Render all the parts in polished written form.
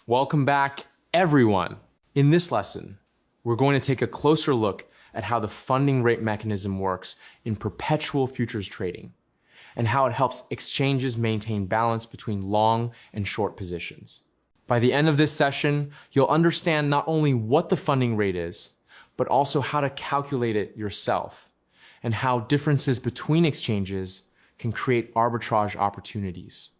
Welcome back, everyone. In this lesson, we're going to take a closer look at how the funding rate mechanism works in perpetual futures trading and how it helps exchanges maintain balance between long and short positions. By the end of this session, you'll understand not only what the funding rate is, but also how to calculate it yourself and how differences between exchanges can create arbitrage opportunities.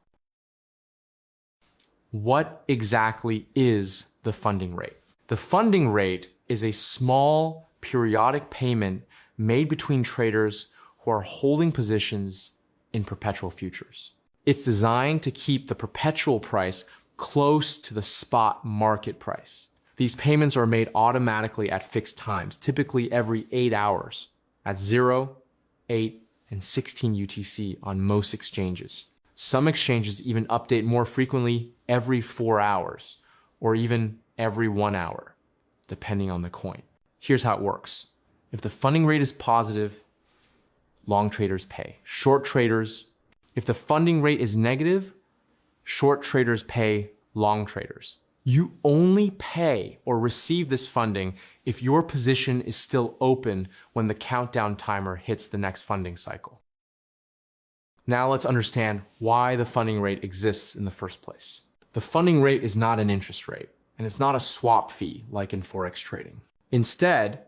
What exactly is the funding rate? The funding rate is a small periodic payment made between traders who are holding positions in perpetual futures. It's designed to keep the perpetual price close to the spot market price. These payments are made automatically at fixed times, typically every 8 hours at 0, 8, and 16 UTC on most exchanges. Some exchanges even update more frequently every 4 hours or even every 1 hour, depending on the coin. Here's how it works. If the funding rate is positive, long traders pay. Short traders, if the funding rate is negative, short traders pay long traders. You only pay or receive this funding if your position is still open when the countdown timer hits the next funding cycle. Now let's understand why the funding rate exists in the first place. The funding rate is not an interest rate, and it's not a swap fee like in Forex trading. Instead,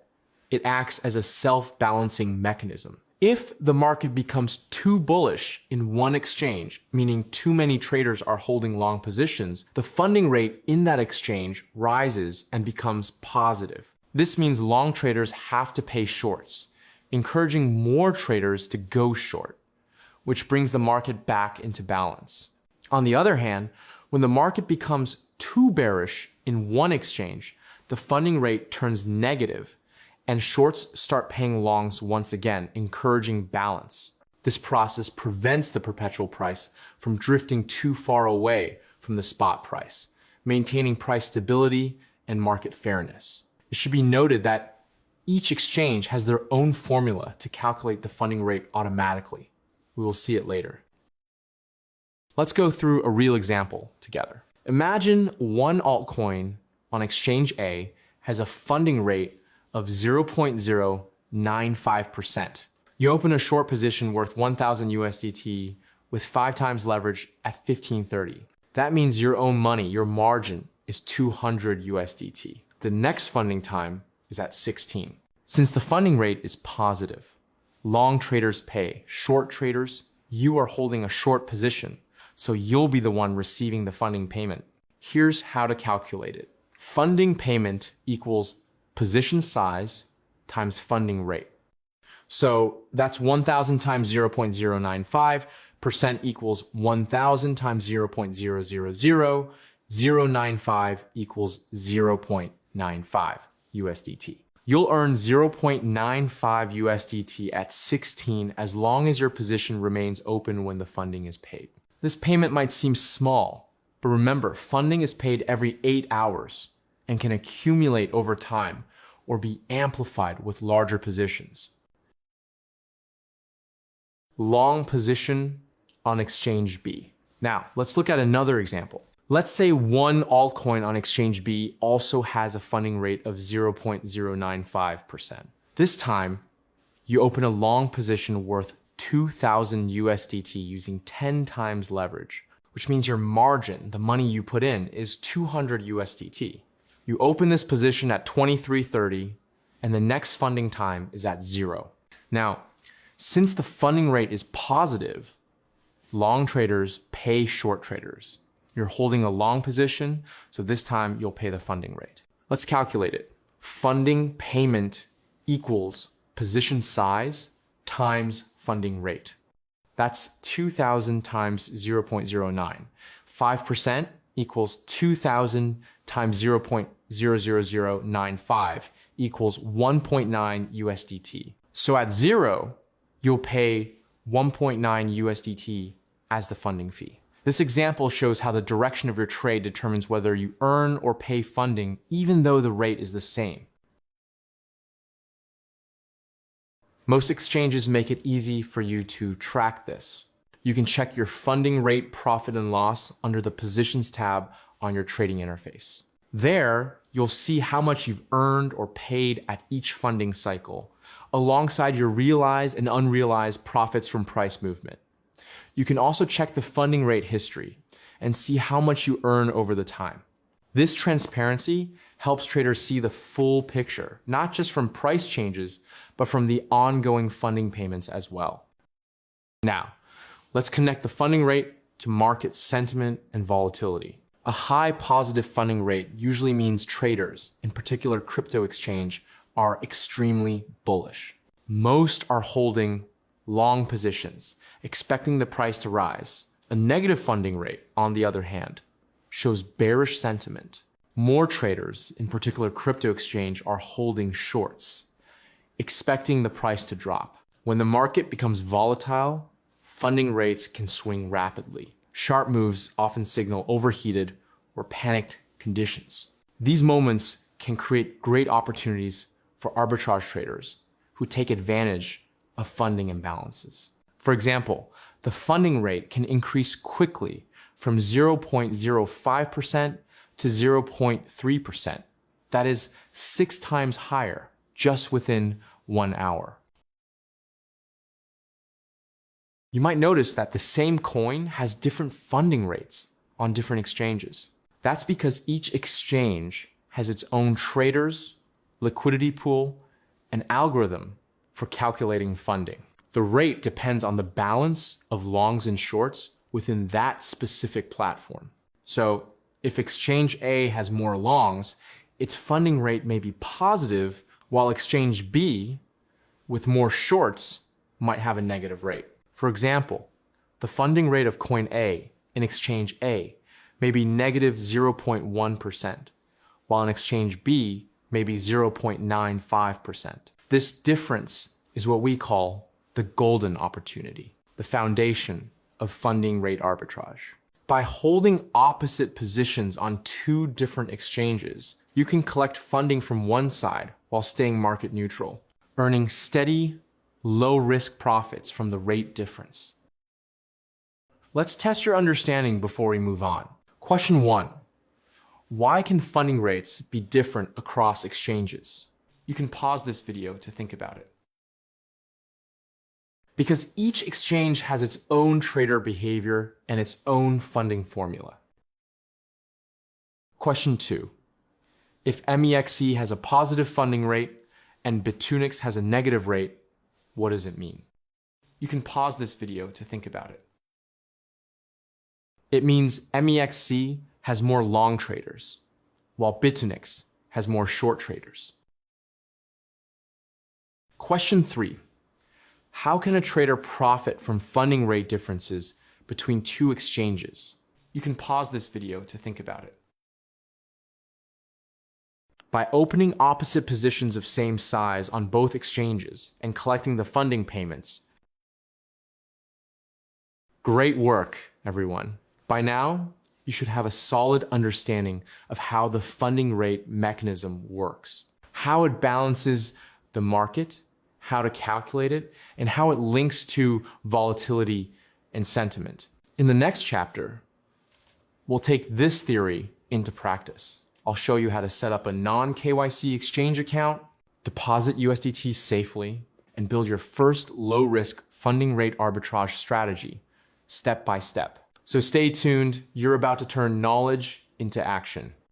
it acts as a self-balancing mechanism. If the market becomes too bullish in one exchange, meaning too many traders are holding long positions, the funding rate in that exchange rises and becomes positive. This means long traders have to pay shorts, encouraging more traders to go short, which brings the market back into balance. On the other hand, when the market becomes too bearish in one exchange, the funding rate turns negative and shorts start paying longs once again, encouraging balance. This process prevents the perpetual price from drifting too far away from the spot price, maintaining price stability and market fairness. It should be noted that each exchange has their own formula to calculate the funding rate automatically. We will see it later. Let's go through a real example together. Imagine one altcoin on exchange A has a funding rate of 0.095%. You open a short position worth 1,000 USDT with 5 times leverage at 1530. That means your own money, your margin, is 200 USDT. The next funding time is at 16. Since the funding rate is positive, long traders pay. Short traders, you are holding a short position, so you'll be the one receiving the funding payment. Here's how to calculate it. Funding payment equals position size times funding rate. So that's 1,000 times 0.095% equals 1,000 times 0.000095 equals 0.95 USDT. You'll earn 0.95 USDT at 16 as long as your position remains open when the funding is paid. This payment might seem small, but remember, funding is paid every 8 hours and can accumulate over time or be amplified with larger positions. Long position on exchange B. Now, let's look at another example. Let's say one altcoin on exchange B also has a funding rate of 0.095%. This time, you open a long position worth 2,000 USDT using 10 times leverage, which means your margin, the money you put in, is 200 USDT. You open this position at 2330, and the next funding time is at 0. Now, since the funding rate is positive, long traders pay short traders. You're holding a long position, so this time you'll pay the funding rate. Let's calculate it. Funding payment equals position size times funding rate. That's 2,000 times 0.09. 5% equals 2,000 times 0.00095 equals 1.9 USDT. So at 0, you'll pay 1.9 USDT as the funding fee. This example shows how the direction of your trade determines whether you earn or pay funding, even though the rate is the same. Most exchanges make it easy for you to track this. You can check your funding rate profit and loss under the Positions tab on your trading interface. There, you'll see how much you've earned or paid at each funding cycle, alongside your realized and unrealized profits from price movement. You can also check the funding rate history and see how much you earn over the time. This transparency helps traders see the full picture, not just from price changes, but from the ongoing funding payments as well. Now, let's connect the funding rate to market sentiment and volatility. A high positive funding rate usually means traders, in particular crypto exchange, are extremely bullish. Most are holding long positions, expecting the price to rise. A negative funding rate, on the other hand, shows bearish sentiment. More traders, in particular crypto exchange, are holding shorts, expecting the price to drop. When the market becomes volatile, funding rates can swing rapidly. Sharp moves often signal overheated or panicked conditions. These moments can create great opportunities for arbitrage traders who take advantage of funding imbalances. For example, the funding rate can increase quickly from 0.05% to 0.3%. That is 6 times higher just within 1 hour. You might notice that the same coin has different funding rates on different exchanges. That's because each exchange has its own traders, liquidity pool, and algorithm for calculating funding. The rate depends on the balance of longs and shorts within that specific platform. So if exchange A has more longs, its funding rate may be positive, while exchange B with more shorts might have a negative rate. For example, the funding rate of coin A in exchange A may be negative 0.1%, while in exchange B may be 0.95%. This difference is what we call the golden opportunity, the foundation of funding rate arbitrage. By holding opposite positions on 2 different exchanges, you can collect funding from one side while staying market neutral, earning steady, low-risk profits from the rate difference. Let's test your understanding before we move on. Question 1. Why can funding rates be different across exchanges? You can pause this video to think about it. Because each exchange has its own trader behavior and its own funding formula. Question 2. If MEXC has a positive funding rate and Bitunix has a negative rate, what does it mean? You can pause this video to think about it. It means MEXC has more long traders, while Bitunix has more short traders. Question 3. How can a trader profit from funding rate differences between 2 exchanges? You can pause this video to think about it. By opening opposite positions of same size on both exchanges and collecting the funding payments. Great work, everyone. By now, you should have a solid understanding of how the funding rate mechanism works, how it balances the market, how to calculate it, and how it links to volatility and sentiment. In the next chapter, we'll take this theory into practice. I'll show you how to set up a non-KYC exchange account, deposit USDT safely, and build your first low-risk funding rate arbitrage strategy, step by step. So stay tuned, you're about to turn knowledge into action.